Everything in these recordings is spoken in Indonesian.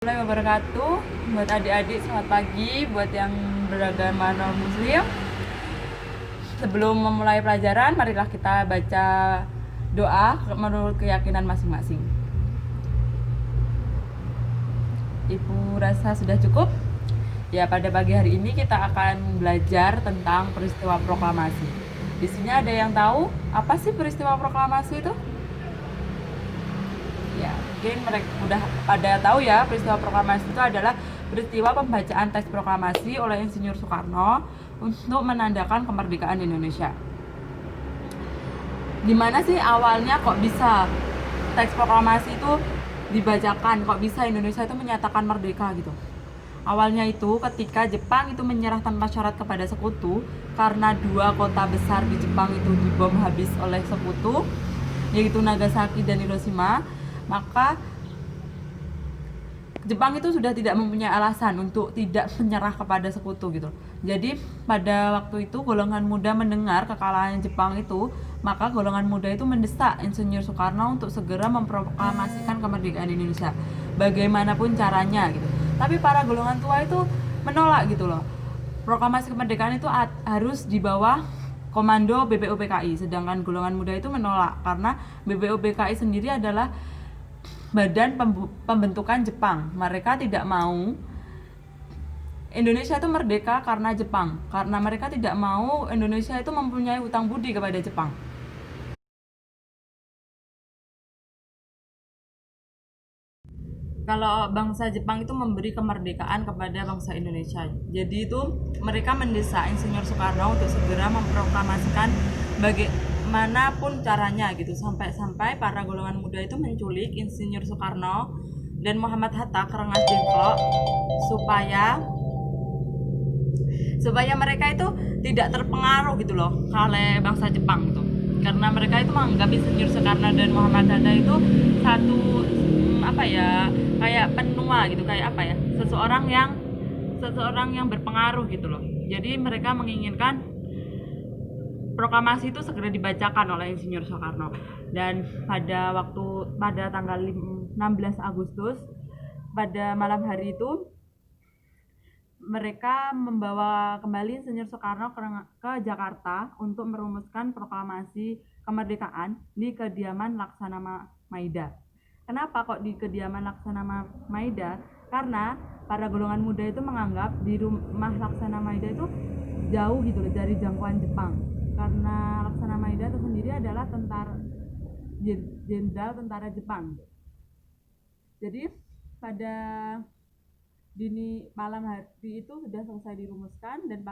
Warahmatullahi wabarakatuh. Buat adik-adik selamat pagi. Buat yang beragama non muslim, sebelum memulai pelajaran, marilah kita baca doa menurut keyakinan masing-masing. Ibu rasa sudah cukup? Ya, pada pagi hari ini kita akan belajar tentang peristiwa proklamasi. Di sini ada yang tahu apa sih peristiwa proklamasi itu? Ya, mungkin mereka udah pada tahu ya, peristiwa proklamasi itu adalah peristiwa pembacaan teks proklamasi oleh Insinyur Soekarno untuk menandakan kemerdekaan Indonesia. Gimana sih awalnya kok bisa teks proklamasi itu dibacakan, kok bisa Indonesia itu menyatakan merdeka gitu? Awalnya itu ketika Jepang itu menyerah tanpa syarat kepada sekutu karena dua kota besar di Jepang itu dibom habis oleh sekutu, yaitu Nagasaki dan Hiroshima. Maka Jepang itu sudah tidak mempunyai alasan untuk tidak menyerah kepada sekutu gitu. Jadi pada waktu itu golongan muda mendengar kekalahan Jepang itu, maka golongan muda itu mendesak Insinyur Soekarno untuk segera memproklamasikan kemerdekaan Indonesia, bagaimanapun caranya gitu. Tapi para golongan tua itu menolak gitu loh. Proklamasi kemerdekaan itu harus di bawah komando BPUPKI, sedangkan golongan muda itu menolak karena BPUPKI sendiri adalah badan pembentukan Jepang. Mereka tidak mau Indonesia itu merdeka karena Jepang, karena mereka tidak mau Indonesia itu mempunyai hutang budi kepada Jepang. Kalau bangsa Jepang itu memberi kemerdekaan kepada bangsa Indonesia, jadi itu mereka mendesak Insinyur Soekarno untuk segera memproklamasikan bagaimanapun caranya gitu, sampai-sampai para golongan muda itu menculik Insinyur Soekarno dan Muhammad Hatta Kerengas Dengklok supaya mereka itu tidak terpengaruh gitu loh oleh bangsa Jepang gitu, karena mereka itu menganggap Insinyur Soekarno dan Muhammad Hatta itu satu apa ya, kayak penua gitu, kayak apa ya, seseorang yang berpengaruh gitu loh. Jadi mereka menginginkan proklamasi itu segera dibacakan oleh Insinyur Soekarno. Dan pada tanggal 16 Agustus pada malam hari itu mereka membawa kembali Insinyur Soekarno ke Jakarta untuk merumuskan proklamasi kemerdekaan di kediaman Laksana Maida. Kenapa kok di kediaman Laksana Maida? Karena para golongan muda itu menganggap di rumah Laksana Maida itu jauh gitu loh dari jangkauan Jepang. Karena Laksana Maida itu sendiri adalah jenderal tentara Jepang. Jadi pada dini malam hari itu sudah selesai dirumuskan, dan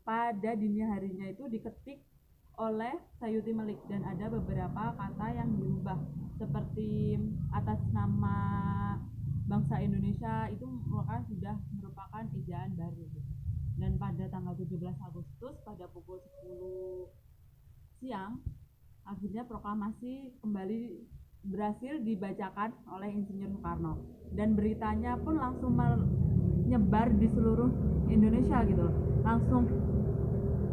pada dini harinya itu diketik oleh Sayuti Melik, dan ada beberapa kata yang diubah, seperti atas nama bangsa Indonesia itu sudah merupakan ejaan baru. Dan pada tanggal 17 Agustus pada pukul 10 siang akhirnya proklamasi kembali berhasil dibacakan oleh Insinyur Soekarno, dan beritanya pun langsung menyebar di seluruh Indonesia gitu, langsung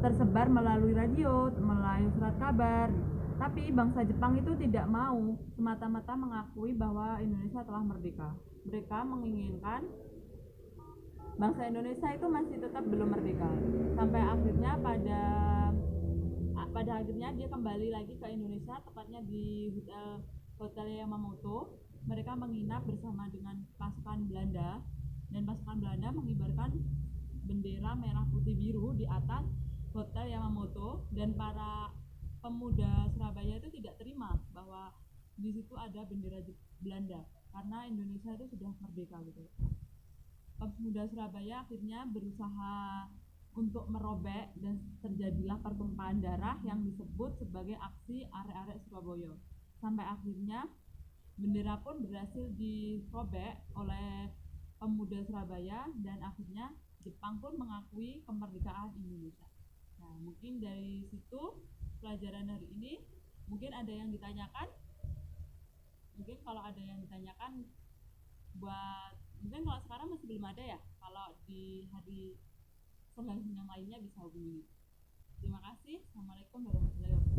tersebar melalui radio, melalui surat kabar. Tapi bangsa Jepang itu tidak mau semata-mata mengakui bahwa Indonesia telah merdeka. Mereka menginginkan bangsa Indonesia itu masih tetap belum merdeka, sampai akhirnya pada akhirnya dia kembali lagi ke Indonesia, tepatnya di Hotel Yamamoto. Mereka menginap bersama dengan pasukan Belanda, dan pasukan Belanda mengibarkan bendera merah putih biru di atas Hotel Yamamoto, dan para pemuda Surabaya itu tidak terima bahwa di situ ada bendera Belanda karena Indonesia itu sudah merdeka gitu. Pemuda Surabaya akhirnya berusaha untuk merobek, dan terjadilah pertumpahan darah yang disebut sebagai aksi Arek-Arek Surabaya. Sampai akhirnya bendera pun berhasil dirobek oleh pemuda Surabaya, dan akhirnya Jepang pun mengakui kemerdekaan Indonesia. Nah, mungkin dari situ pelajaran hari ini mungkin ada yang ditanyakan. Mungkin kalau ada yang ditanyakan mungkin kalau sekarang masih belum ada ya. Kalau di hari yang lainnya bisa hubungi. Terima kasih. Assalamualaikum warahmatullahi wabarakatuh.